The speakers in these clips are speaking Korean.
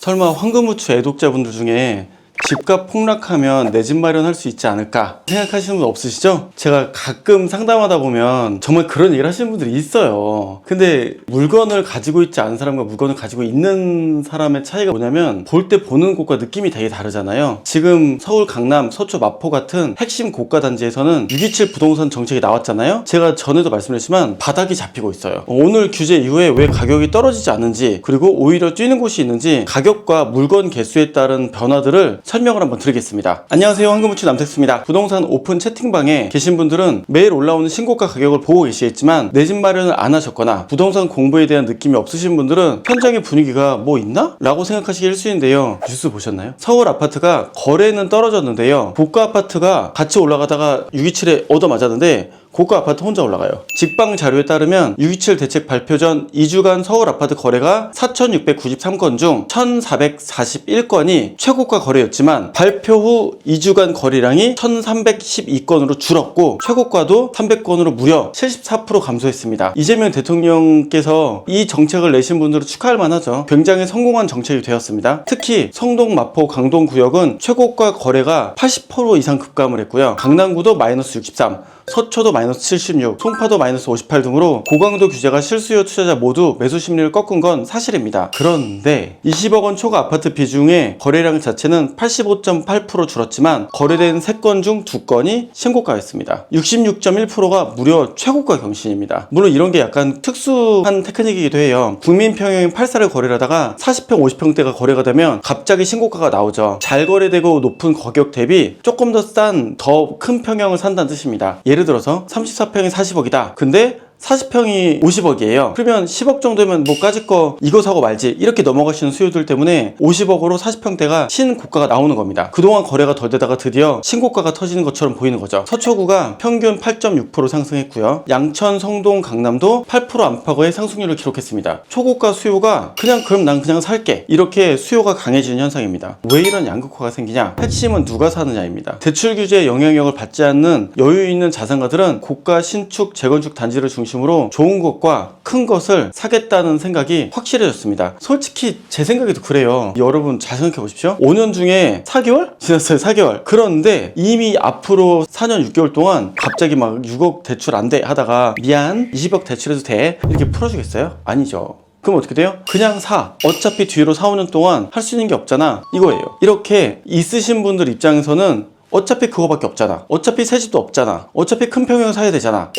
설마 황금우추 애독자분들 중에 집값 폭락하면 내 집 마련할 수 있지 않을까 생각하시는 분 없으시죠? 제가 가끔 상담하다 보면 정말 그런 얘기를 하시는 분들이 있어요. 근데 물건을 가지고 있지 않은 사람과 물건을 가지고 있는 사람의 차이가 뭐냐면 볼 때 보는 곳과 느낌이 되게 다르잖아요. 지금 서울, 강남, 서초, 마포 같은 핵심 고가 단지에서는 627 부동산 정책이 나왔잖아요. 제가 전에도 말씀드렸지만 바닥이 잡히고 있어요. 오늘 규제 이후에 왜 가격이 떨어지지 않는지, 그리고 오히려 뛰는 곳이 있는지, 가격과 물건 개수에 따른 변화들을 설명을 한번 드리겠습니다. 안녕하세요, 황금우추 남택수입니다. 부동산 오픈 채팅방에 계신 분들은 매일 올라오는 신고가 가격을 보고 계시겠지만 내 집 마련을 안 하셨거나 부동산 공부에 대한 느낌이 없으신 분들은 현장의 분위기가 뭐 있나? 라고 생각하시기 일쑤인데요. 뉴스 보셨나요? 서울 아파트가 거래는 떨어졌는데요, 고가 아파트가 같이 올라가다가 627에 얻어맞았는데 고가 아파트 혼자 올라가요. 직방 자료에 따르면 627 대책 발표 전 2주간 서울 아파트 거래가 4,693건 중 1,441건이 최고가 거래였지만 발표 후 2주간 거래량이 1,312건으로 줄었고 최고가도 300건으로 무려 74% 감소했습니다. 이재명 대통령께서 이 정책을 내신 분들은 축하할 만하죠. 굉장히 성공한 정책이 되었습니다. 특히 성동, 마포, 강동 구역은 최고가 거래가 80% 이상 급감을 했고요. 강남구도 마이너스 63, 서초도 마이너스 76, 송파도 마이너스 58 등으로 고강도 규제가 실수요 투자자 모두 매수 심리를 꺾은 건 사실입니다. 그런데 20억 원 초과 아파트 비중의 거래량 자체는 85.8% 줄었지만 거래된 3건 중 2건이 신고가였습니다. 66.1%가 무려 최고가 경신입니다. 물론 이런 게 약간 특수한 테크닉이기도 해요. 국민평형인 8사를 거래를 하다가 40평, 50평대가 거래가 되면 갑자기 신고가가 나오죠. 잘 거래되고 높은 가격 대비 조금 더 싼, 더 큰 평형을 산다는 뜻입니다. 예를 들어서 34평이 40억이다. 근데 40평이 50억이에요. 그러면 10억 정도면 뭐 까짓 거 이거 사고 말지 이렇게 넘어가시는 수요들 때문에 50억으로 40평대가 신고가가 나오는 겁니다. 그동안 거래가 덜 되다가 드디어 신고가가 터지는 것처럼 보이는 거죠. 서초구가 평균 8.6% 상승했고요. 양천, 성동, 강남도 8% 안팎의 상승률을 기록했습니다. 초고가 수요가 그럼 난 그냥 살게, 이렇게 수요가 강해지는 현상입니다. 왜 이런 양극화가 생기냐? 핵심은 누가 사느냐입니다. 대출 규제의 영향력을 받지 않는 여유 있는 자산가들은 고가 신축, 재건축 단지를 중심으로 좋은 것과 큰 것을 사겠다는 생각이 확실해졌습니다. 솔직히 제 생각에도 그래요. 여러분 잘 생각해 보십시오. 5년 중에 4개월? 지났어요. 4개월. 그런데 이미 앞으로 4년 6개월 동안 갑자기 막 6억 대출 안 돼 하다가 미안 20억 대출해도 돼 이렇게 풀어주겠어요? 아니죠. 그럼 어떻게 돼요? 그냥 사. 어차피 뒤로 4, 5년 동안 할 수 있는 게 없잖아, 이거예요. 이렇게 있으신 분들 입장에서는 어차피 그거밖에 없잖아. 어차피 새 집도 없잖아. 어차피 큰 평형 사야 되잖아.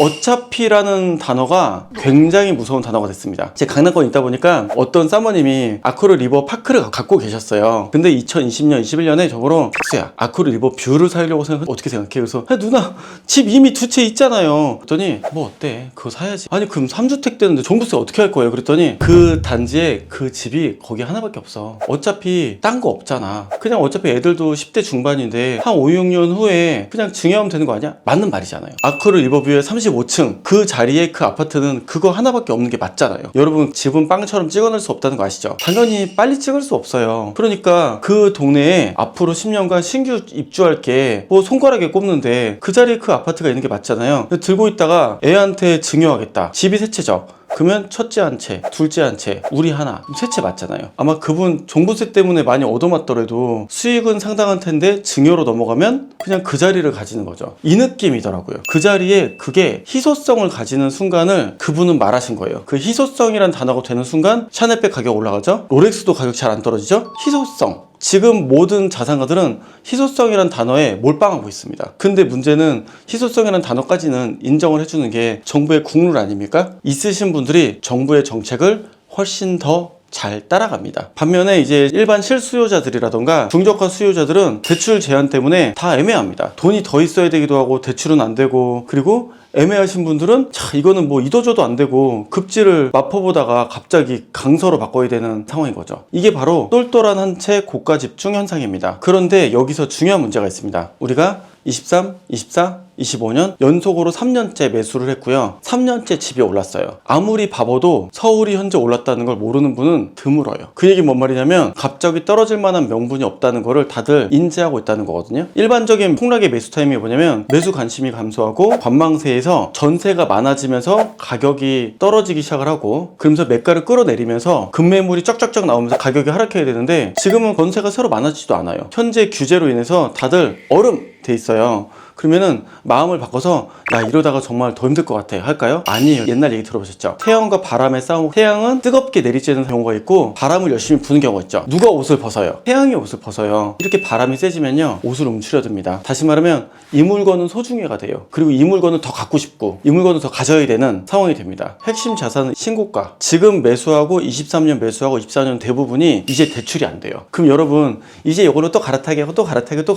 어차피라는 단어가 굉장히 무서운 단어가 됐습니다. 제 강남권에 있다 보니까 어떤 사모님이 아쿠르 리버 파크를 갖고 계셨어요. 근데 2020년, 21년에 저보러 택수야, 아쿠르 리버 뷰를 사려고 어떻게 생각해? 그래서 누나 집 이미 2채 있잖아요. 그랬더니 뭐 어때? 그거 사야지. 아니 그럼 3주택 되는데 종부세 어떻게 할 거예요? 그랬더니 그 단지에 그 집이 거기 하나밖에 없어. 어차피 딴 거 없잖아. 그냥 어차피 애들도 10대 중반인데 한 5, 6년 후에 그냥 증여하면 되는 거 아니야? 맞는 말이잖아요. 아쿠르 리버뷰의 35층 그 자리에 그 아파트는 그거 하나밖에 없는 게 맞잖아요. 여러분 집은 빵처럼 찍어낼 수 없다는 거 아시죠? 당연히 빨리 찍을 수 없어요. 그러니까 그 동네에 앞으로 10년간 신규 입주할 게 뭐 손가락에 꼽는데 그 자리에 그 아파트가 있는 게 맞잖아요. 들고 있다가 애한테 증여하겠다. 집이 세 채죠. 그러면 첫째 한 채, 둘째 한 채, 우리 하나, 세 채 맞잖아요. 아마 그분 종부세 때문에 많이 얻어맞더라도 수익은 상당한 텐데 증여로 넘어가면 그냥 그 자리를 가지는 거죠. 이 느낌이더라고요. 그 자리에 그게 희소성을 가지는 순간을 그분은 말하신 거예요. 그 희소성이란 단어가 되는 순간 샤넬백 가격 올라가죠? 롤렉스도 가격 잘 안 떨어지죠? 희소성. 지금 모든 자산가들은 희소성이란 단어에 몰빵하고 있습니다. 근데 문제는 희소성이란 단어까지는 인정을 해주는 게 정부의 국룰 아닙니까? 있으신 분들이 정부의 정책을 훨씬 더 잘 따라갑니다. 반면에 이제 일반 실수요자들이라던가 중저가 수요자들은 대출 제한 때문에 다 애매합니다. 돈이 더 있어야 되기도 하고 대출은 안 되고, 그리고 애매하신 분들은 이거는 뭐 이도저도 안 되고 급지를 마포보다가 갑자기 강서로 바꿔야 되는 상황인 거죠. 이게 바로 똘똘한 한 채 고가 집중 현상입니다. 그런데 여기서 중요한 문제가 있습니다. 우리가 23, 24 25년 연속으로 3년째 매수를 했고요. 3년째 집이 올랐어요. 아무리 바보도 서울이 현재 올랐다는 걸 모르는 분은 드물어요. 그 얘기 뭔 말이냐면 갑자기 떨어질 만한 명분이 없다는 거를 다들 인지하고 있다는 거거든요. 일반적인 폭락의 매수 타이밍이 뭐냐면 매수 관심이 감소하고 관망세에서 전세가 많아지면서 가격이 떨어지기 시작을 하고, 그러면서 매가를 끌어내리면서 급매물이 쫙쫙쫙 나오면서 가격이 하락해야 되는데, 지금은 전세가 새로 많아지지도 않아요. 현재 규제로 인해서 다들 얼음 돼 있어요. 그러면은 마음을 바꿔서 나 이러다가 정말 더 힘들 것 같아 할까요? 아니에요. 옛날 얘기 들어보셨죠? 태양과 바람의 싸움. 태양은 뜨겁게 내리쬐는 경우가 있고 바람을 열심히 부는 경우가 있죠. 누가 옷을 벗어요? 태양이 옷을 벗어요. 이렇게 바람이 세지면요, 옷을 움츠려듭니다. 다시 말하면 이 물건은 소중해가 돼요. 그리고 이 물건은 더 갖고 싶고 이 물건은 더 가져야 되는 상황이 됩니다. 핵심 자산은 신고가. 지금 매수하고 23년 매수하고 24년 대부분이 이제 대출이 안 돼요. 그럼 여러분 이제 이걸로 또 갈아타게 하고 또 갈아타게 또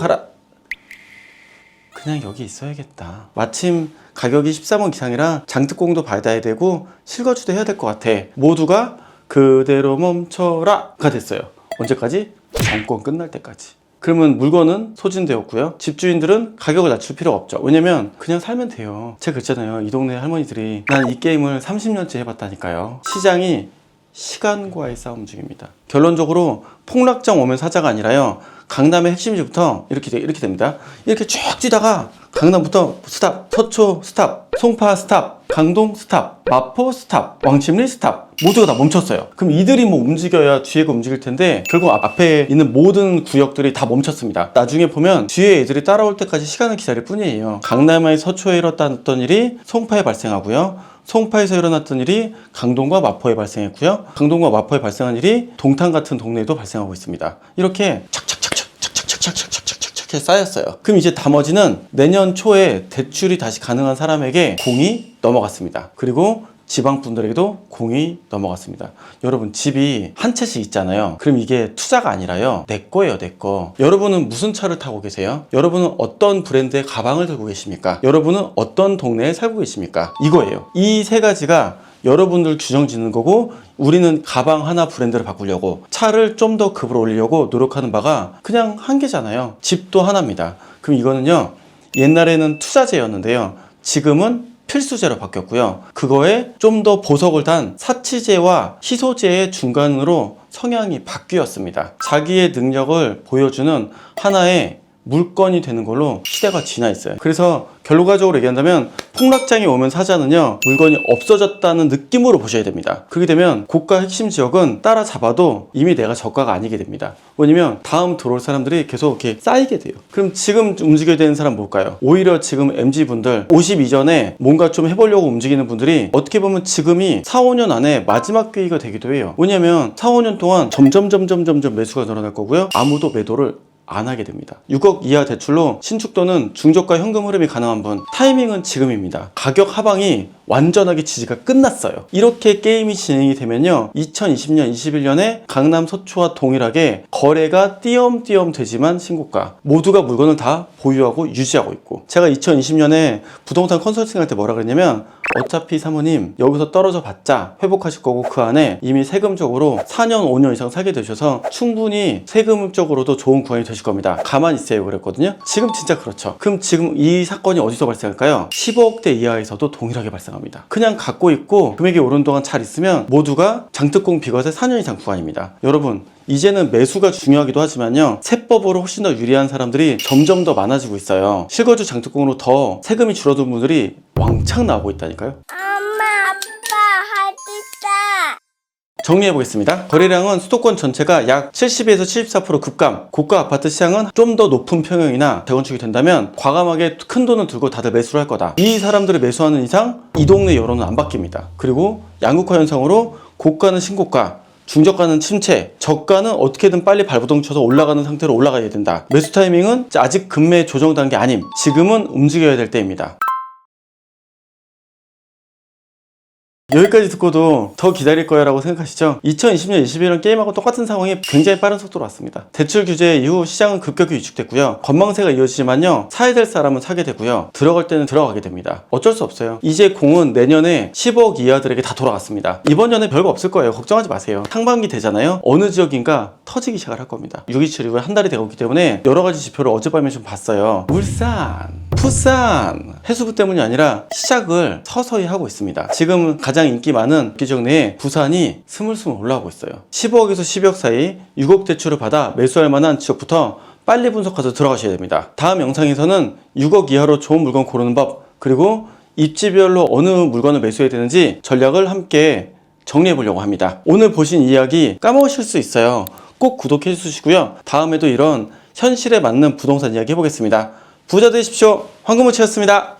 그냥 여기 있어야겠다. 마침 가격이 13억 이상이라 장특공도 받아야 되고 실거주도 해야 될 것 같아. 모두가 그대로 멈춰라 가 됐어요. 언제까지? 정권 끝날 때까지. 그러면 물건은 소진되었고요. 집주인들은 가격을 낮출 필요가 없죠. 왜냐면 그냥 살면 돼요. 제가 그랬잖아요. 이 동네 할머니들이 난 이 게임을 30년째 해봤다니까요. 시장이 시간과의 싸움 중입니다. 결론적으로 폭락장 오면 사자가 아니라요, 강남의 핵심지부터 이렇게 됩니다. 이렇게 쭉 뛰다가 강남부터 스탑, 서초 스탑, 송파 스탑, 강동 스탑, 마포 스탑, 왕십리 스탑, 모두가 다 멈췄어요. 그럼 이들이 뭐 움직여야 뒤에가 움직일 텐데 결국 앞에 있는 모든 구역들이 다 멈췄습니다. 나중에 보면 뒤에 애들이 따라올 때까지 시간을 기다릴 뿐이에요. 강남의 서초에 일어났던 일이 송파에 발생하고요, 송파에서 일어났던 일이 강동과 마포에 발생했고요, 강동과 마포에 발생한 일이 동탄 같은 동네에도 발생하고 있습니다. 이렇게 착착착착착착착착착착 쌓였어요. 그럼 이제 나머지는 내년 초에 대출이 다시 가능한 사람에게 공이 넘어갔습니다. 그리고 지방분들에게도 공이 넘어갔습니다. 여러분 집이 한 채씩 있잖아요. 그럼 이게 투자가 아니라요, 내 거예요, 내 거. 여러분은 무슨 차를 타고 계세요? 여러분은 어떤 브랜드의 가방을 들고 계십니까? 여러분은 어떤 동네에 살고 계십니까? 이거예요. 이 세 가지가 여러분들 규정 짓는 거고, 우리는 가방 하나 브랜드를 바꾸려고, 차를 좀 더 급을 올리려고 노력하는 바가 그냥 한 개잖아요. 집도 하나입니다. 그럼 이거는요, 옛날에는 투자재였는데요, 지금은 필수제로 바뀌었고요. 그거에 좀 더 보석을 단 사치제와 희소제의 중간으로 성향이 바뀌었습니다. 자기의 능력을 보여주는 하나의 물건이 되는 걸로 시대가 지나 있어요. 그래서 결과적으로 얘기한다면 폭락장이 오면 사자는요, 물건이 없어졌다는 느낌으로 보셔야 됩니다. 그렇게 되면 고가 핵심 지역은 따라잡아도 이미 내가 저가가 아니게 됩니다. 왜냐면 다음 들어올 사람들이 계속 이렇게 쌓이게 돼요. 그럼 지금 움직여야 되는 사람 뭘까요? 오히려 지금 MZ분들 50 이전에 뭔가 좀 해보려고 움직이는 분들이 어떻게 보면 지금이 4, 5년 안에 마지막 기회가 되기도 해요. 왜냐면 4, 5년 동안 점점 매수가 늘어날 거고요, 아무도 매도를 안 하게 됩니다. 6억 이하 대출로 신축 또는 중저가 현금 흐름이 가능한 분, 타이밍은 지금입니다. 가격 하방이 완전하게 지지가 끝났어요. 이렇게 게임이 진행이 되면요, 2020년, 21년에 강남 서초와 동일하게 거래가 띄엄띄엄 되지만 신고가, 모두가 물건을 다 보유하고 유지하고 있고, 제가 2020년에 부동산 컨설팅 할 때 뭐라 그랬냐면, 어차피 사모님 여기서 떨어져 봤자 회복하실 거고 그 안에 이미 세금적으로 4년 5년 이상 살게 되셔서 충분히 세금적으로도 좋은 구간이 되실 겁니다. 가만히 있어요 그랬거든요. 지금 진짜 그렇죠. 그럼 지금 이 사건이 어디서 발생할까요? 15억대 이하에서도 동일하게 발생합니다. 그냥 갖고 있고 금액이 오른 동안 잘 있으면 모두가 장특공 비과세 4년 이상 구간입니다. 여러분 이제는 매수가 중요하기도 하지만요, 세법으로 훨씬 더 유리한 사람들이 점점 더 많아지고 있어요. 실거주 장특공으로 더 세금이 줄어든 분들이 왕창 나오고 있다니까요. 엄마, 아빠, 할 수 있다. 정리해보겠습니다. 거래량은 수도권 전체가 약 70에서 74% 급감, 고가 아파트 시장은 좀 더 높은 평형이나 재건축이 된다면 과감하게 큰 돈을 들고 다들 매수를 할 거다. 이 사람들이 매수하는 이상 이 동네 여론은 안 바뀝니다. 그리고 양극화 현상으로 고가는 신고가, 중저가는 침체, 저가는 어떻게든 빨리 발부동 쳐서 올라가는 상태로 올라가야 된다. 매수 타이밍은 아직 급매 조정 단계 아님, 지금은 움직여야 될 때입니다. 여기까지 듣고도 더 기다릴 거야 라고 생각하시죠? 2020년, 21년 게임하고 똑같은 상황이 굉장히 빠른 속도로 왔습니다. 대출 규제 이후 시장은 급격히 위축됐고요. 건망세가 이어지지만요, 사야 될 사람은 사게 되고요, 들어갈 때는 들어가게 됩니다. 어쩔 수 없어요. 이제 공은 내년에 10억 이하들에게 다 돌아갔습니다. 이번 년에 별거 없을 거예요. 걱정하지 마세요. 상반기 되잖아요. 어느 지역인가 터지기 시작을 할 겁니다. 6.27 이후에 한 달이 되고 있기 때문에 여러 가지 지표를 어젯밤에 좀 봤어요. 울산 부산! 해수부 때문이 아니라 시작을 서서히 하고 있습니다. 지금 가장 인기 많은 기적 내에 부산이 스물스물 올라오고 있어요. 15억에서 12억 사이 6억 대출을 받아 매수할 만한 지역부터 빨리 분석해서 들어가셔야 됩니다. 다음 영상에서는 6억 이하로 좋은 물건 고르는 법, 그리고 입지별로 어느 물건을 매수해야 되는지 전략을 함께 정리해 보려고 합니다. 오늘 보신 이야기 까먹으실 수 있어요. 꼭 구독해 주시고요. 다음에도 이런 현실에 맞는 부동산 이야기 해보겠습니다. 부자 되십시오. 황금무치였습니다.